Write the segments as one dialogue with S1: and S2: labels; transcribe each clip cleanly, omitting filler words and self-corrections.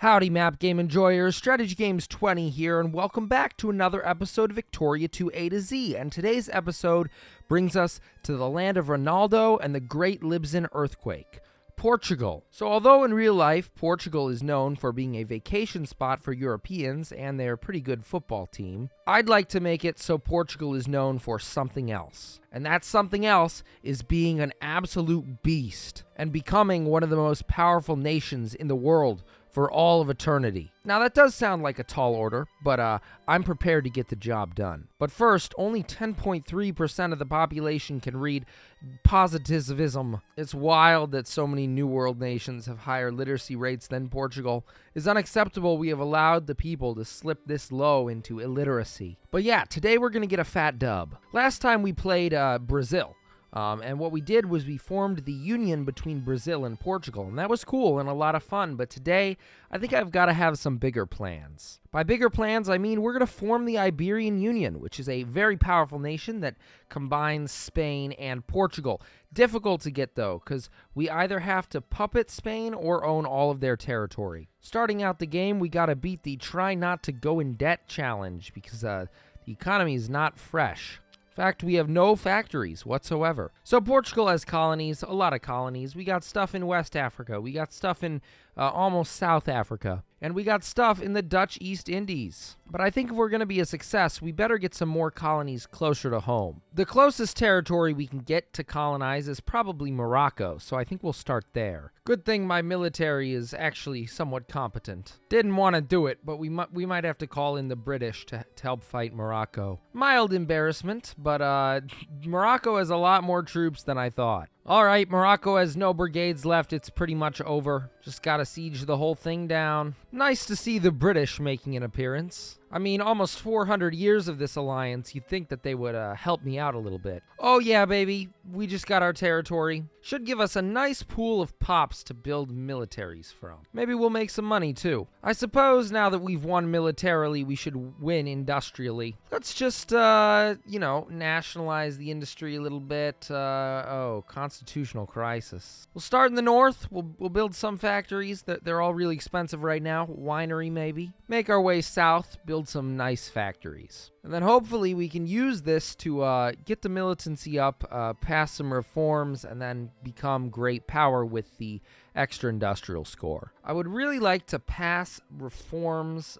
S1: Howdy map game enjoyers, Strategy Games 20 here, and welcome back to another episode of Victoria to A to Z. And today's episode brings us to the land of Ronaldo and the Great Libyan Earthquake, Portugal. So although in real life, Portugal is known for being a vacation spot for Europeans and they're a pretty good football team, I'd like to make it so Portugal is known for something else. And that something else is being an absolute beast and becoming one of the most powerful nations in the world for all of eternity. Now that does sound like a tall order, but I'm prepared to get the job done. But first, only 10.3% of the population can read positivism. It's wild that so many New World nations have higher literacy rates than Portugal. It's unacceptable we have allowed the people to slip this low into illiteracy. But yeah, today we're gonna get a fat dub. Last time we played Brazil. And what we did was we formed the union between Brazil and Portugal, and that was cool and a lot of fun, but today, I think I've got to have some bigger plans. By bigger plans, I mean we're going to form the Iberian Union, which is a very powerful nation that combines Spain and Portugal. Difficult to get, though, because we either have to puppet Spain or own all of their territory. Starting out the game, we got to beat the Try Not to Go in Debt challenge, because the economy is not fresh. In fact, we have no factories whatsoever. So Portugal has colonies, a lot of colonies. We got stuff in West Africa. We got stuff in almost South Africa. And we got stuff in the Dutch East Indies. But I think if we're going to be a success, we better get some more colonies closer to home. The closest territory we can get to colonize is probably Morocco, so I think we'll start there. Good thing my military is actually somewhat competent. Didn't want to do it, but we might have to call in the British to help fight Morocco. Mild embarrassment, but Morocco has a lot more troops than I thought. Alright, Morocco has no brigades left, it's pretty much over. Just gotta siege the whole thing down. Nice to see the British making an appearance. I mean, almost 400 years of this alliance, you'd think that they would help me out a little bit. Oh yeah, baby, we just got our territory. Should give us a nice pool of pops to build militaries from. Maybe we'll make some money too. I suppose now that we've won militarily, we should win industrially. Let's just, nationalize the industry a little bit. Constitutional crisis. We'll start in the north. We'll build some factories. They're all really expensive right now. Winery, maybe. Make our way south, build some nice factories. And then hopefully we can use this to get the militancy up, pass some reforms, and then become great power with the extra industrial score. I would really like to pass reforms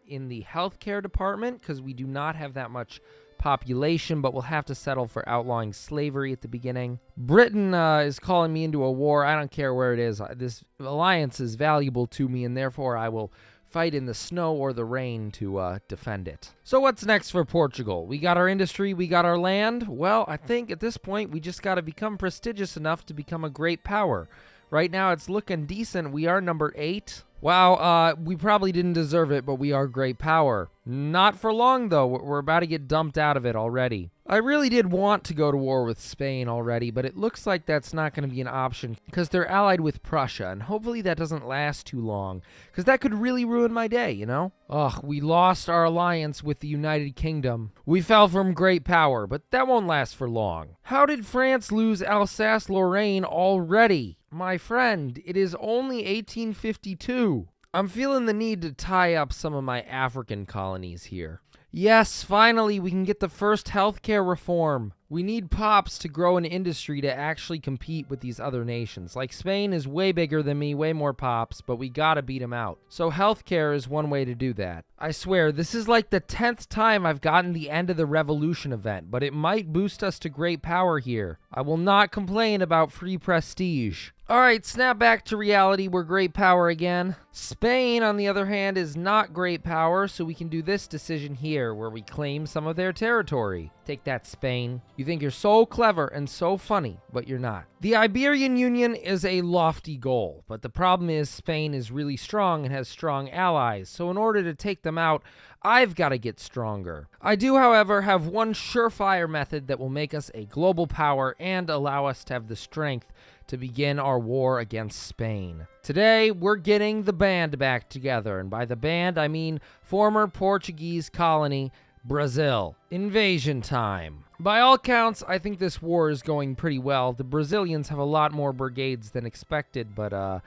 S1: in the healthcare department because we do not have that much population, but we'll have to settle for outlawing slavery at the beginning. Britain is calling me into a war. I don't care where it is. This alliance is valuable to me, and therefore I will fight in the snow or the rain to defend it. So what's next for Portugal? We got our industry, we got our land. Well, I think at this point we just got to become prestigious enough to become a great power. Right now it's looking decent. We are number 8. Wow, we probably didn't deserve it, but we are great power. Not for long, though. We're about to get dumped out of it already. I really did want to go to war with Spain already, but it looks like that's not going to be an option because they're allied with Prussia, and hopefully that doesn't last too long because that could really ruin my day, you know? Ugh, we lost our alliance with the United Kingdom. We fell from great power, but that won't last for long. How did France lose Alsace-Lorraine already? My friend, it is only 1852. I'm feeling the need to tie up some of my African colonies here. Yes, finally, we can get the first healthcare reform. We need pops to grow an industry to actually compete with these other nations. Like Spain is way bigger than me, way more pops, but we gotta beat them out. So healthcare is one way to do that. I swear, this is like the 10th time I've gotten the end of the revolution event, but it might boost us to great power here. I will not complain about free prestige. Alright, snap back to reality. We're great power again. Spain, on the other hand, is not great power, so we can do this decision here, where we claim some of their territory. Take that, Spain. You think you're so clever and so funny, but you're not. The Iberian Union is a lofty goal, but the problem is Spain is really strong and has strong allies, so in order to take them out, I've got to get stronger. I do, however, have one surefire method that will make us a global power and allow us to have the strength to begin our war against Spain. Today, we're getting the band back together, and by the band, I mean former Portuguese colony, Brazil. Invasion time. By all counts, I think this war is going pretty well. The Brazilians have a lot more brigades than expected, but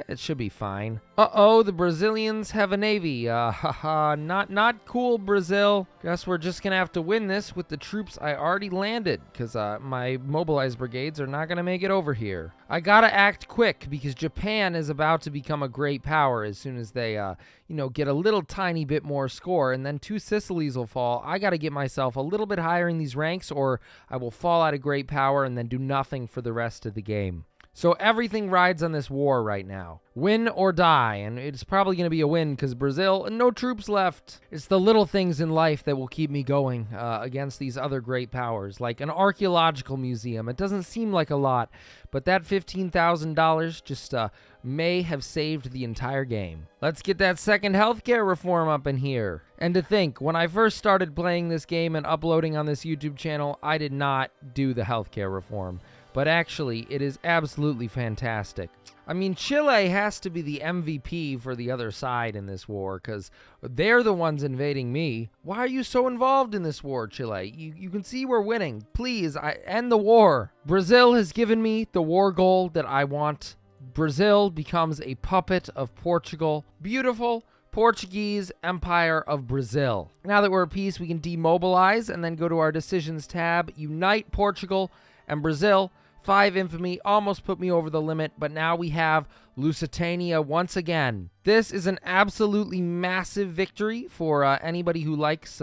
S1: It should be fine. Uh-oh, the Brazilians have a navy. Not cool, Brazil. Guess we're just gonna have to win this with the troops I already landed, because my mobilized brigades are not gonna make it over here. I gotta act quick, because Japan is about to become a great power as soon as they, get a little tiny bit more score, and then 2 Sicilies will fall. I gotta get myself a little bit higher in these ranks, or I will fall out of great power and then do nothing for the rest of the game. So everything rides on this war right now. Win or die, and it's probably going to be a win because Brazil, no troops left. It's the little things in life that will keep me going against these other great powers, like an archaeological museum. It doesn't seem like a lot, but that $15,000 just may have saved the entire game. Let's get that second healthcare reform up in here. And to think, when I first started playing this game and uploading on this YouTube channel, I did not do the healthcare reform. But actually, it is absolutely fantastic. I mean, Chile has to be the MVP for the other side in this war, because they're the ones invading me. Why are you so involved in this war, Chile? You can see we're winning. Please, end the war. Brazil has given me the war goal that I want. Brazil becomes a puppet of Portugal. Beautiful. Portuguese Empire of Brazil. Now that we're at peace, we can demobilize and then go to our decisions tab. Unite Portugal and Brazil. 5 infamy almost put me over the limit, but now we have Lusitania once again. This is an absolutely massive victory for anybody who likes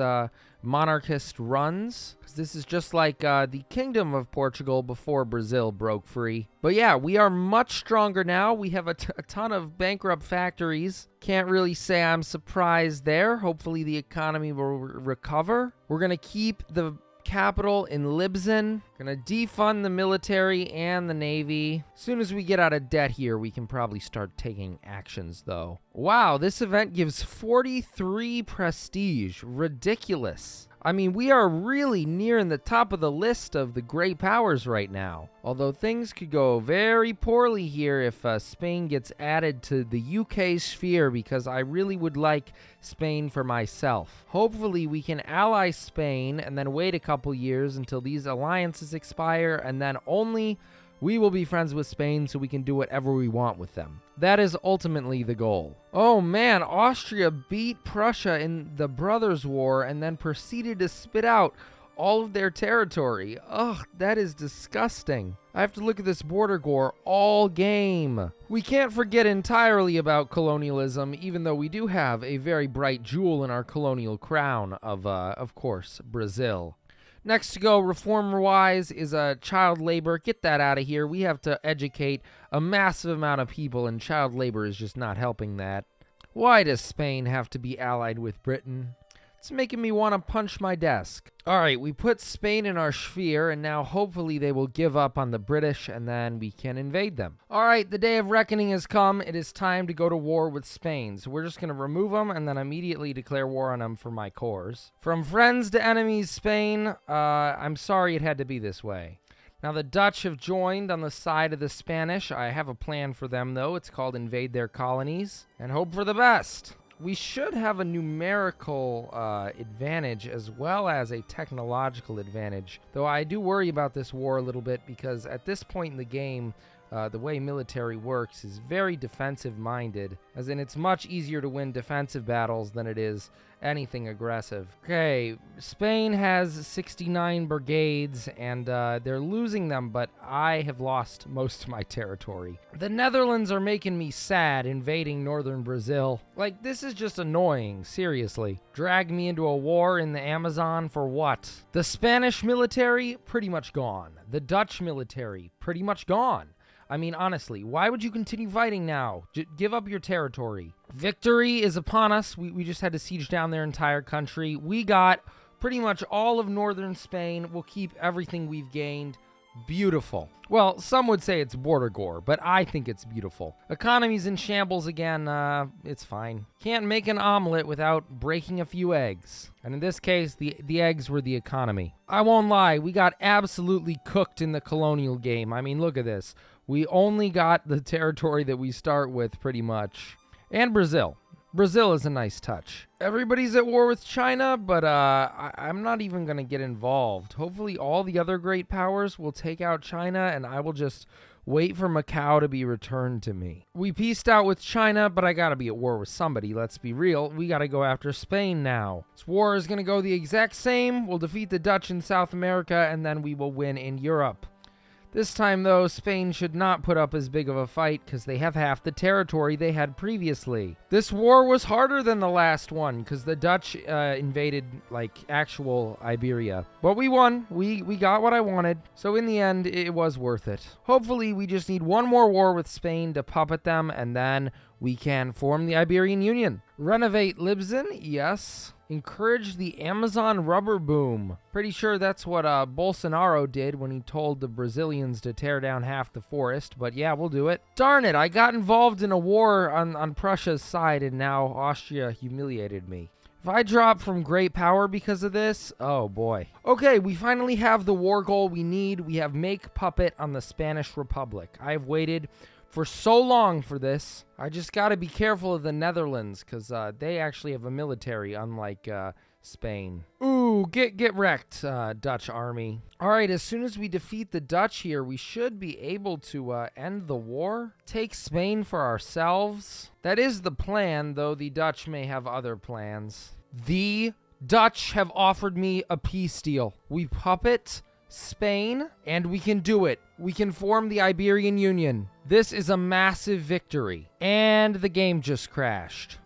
S1: monarchist runs. This is just like the Kingdom of Portugal before Brazil broke free. But yeah, we are much stronger now. We have a ton of bankrupt factories. Can't really say I'm surprised there. Hopefully the economy will recover. We're going to keep the capital in Libzen. Gonna defund the military and the navy. As soon as we get out of debt here, we can probably start taking actions, though. Wow, this event gives 43 prestige. Ridiculous. I mean, we are really nearing the top of the list of the great powers right now. Although things could go very poorly here if Spain gets added to the UK sphere, because I really would like Spain for myself. Hopefully we can ally Spain and then wait a couple years until these alliances expire, and then only we will be friends with Spain so we can do whatever we want with them. That is ultimately the goal. Oh man, Austria beat Prussia in the Brothers' War and then proceeded to spit out all of their territory. Ugh, that is disgusting. I have to look at this border gore all game. We can't forget entirely about colonialism, even though we do have a very bright jewel in our colonial crown of course, Brazil. Next to go, reform-wise, is child labor. Get that out of here. We have to educate a massive amount of people, and child labor is just not helping that. Why does Spain have to be allied with Britain? It's making me want to punch my desk. All right, we put Spain in our sphere, and now hopefully they will give up on the British, and then we can invade them. All right, the day of reckoning has come. It is time to go to war with Spain. So we're just going to remove them and then immediately declare war on them for my cores. From friends to enemies, Spain, I'm sorry it had to be this way. Now, the Dutch have joined on the side of the Spanish. I have a plan for them, though. It's called Invade Their Colonies and hope for the best. We should have a numerical advantage as well as a technological advantage, though I do worry about this war a little bit because at this point in the game, the way military works is very defensive-minded, as in it's much easier to win defensive battles than it is anything aggressive. Okay, Spain has 69 brigades, and they're losing them, but I have lost most of my territory. The Netherlands are making me sad, invading northern Brazil. Like, this is just annoying, seriously. Drag me into a war in the Amazon for what? The Spanish military, pretty much gone. The Dutch military, pretty much gone. I mean, honestly, why would you continue fighting now? Give up your territory. Victory is upon us. We just had to siege down their entire country. We got pretty much all of northern Spain. We'll keep everything we've gained. Beautiful. Well, some would say it's border gore, but I think it's beautiful. Economy's in shambles again. It's fine. Can't make an omelet without breaking a few eggs. And in this case, the eggs were the economy. I won't lie, we got absolutely cooked in the colonial game. I mean, look at this. We only got the territory that we start with, pretty much. And Brazil. Brazil is a nice touch. Everybody's at war with China, but I'm not even going to get involved. Hopefully all the other great powers will take out China, and I will just wait for Macau to be returned to me. We pieced out with China, but I gotta be at war with somebody, let's be real. We gotta go after Spain now. This war is gonna go the exact same. We'll defeat the Dutch in South America, and then we will win in Europe. This time, though, Spain should not put up as big of a fight because they have half the territory they had previously. This war was harder than the last one because the Dutch invaded, like, actual Iberia. But we won. We got what I wanted. So in the end, it was worth it. Hopefully, we just need one more war with Spain to puppet them, and then we can form the Iberian Union. Renovate Libsyn, yes. Encourage the Amazon rubber boom. Pretty sure that's what Bolsonaro did when he told the Brazilians to tear down half the forest, but yeah, we'll do it. Darn it, I got involved in a war on Prussia's side, and now Austria humiliated me. If I drop from great power because of this, oh boy. Okay, we finally have the war goal we need. We have make puppet on the Spanish Republic. I've waited for so long for this. I just got to be careful of the Netherlands because they actually have a military, unlike Spain. Ooh, get wrecked, Dutch army. All right, as soon as we defeat the Dutch here, we should be able to end the war. Take Spain for ourselves. That is the plan, though the Dutch may have other plans. The Dutch have offered me a peace deal. We puppet Spain, and we can do it. We can form the Iberian Union. This is a massive victory. And the game just crashed.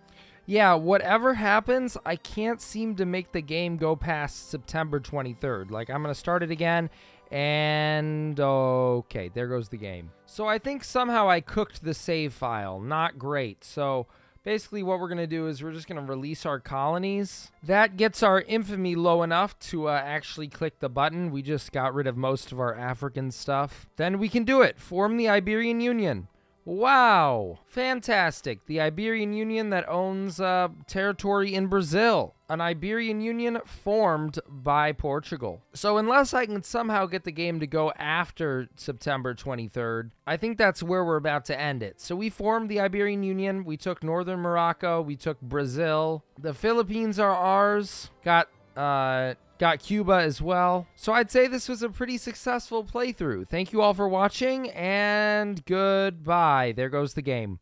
S1: Yeah, whatever happens, I can't seem to make the game go past September 23rd. Like, I'm going to start it again, and okay, there goes the game. So I think somehow I cooked the save file. Not great. So basically what we're going to do is we're just going to release our colonies. That gets our infamy low enough to actually click the button. We just got rid of most of our African stuff. Then we can do it. Form the Iberian Union. Wow. Fantastic. The Iberian Union that owns territory in Brazil. An Iberian Union formed by Portugal. So unless I can somehow get the game to go after September 23rd, I think that's where we're about to end it. So we formed the Iberian Union. We took northern Morocco. We took Brazil. The Philippines are ours. Got Cuba as well. So I'd say this was a pretty successful playthrough. Thank you all for watching, and goodbye. There goes the game.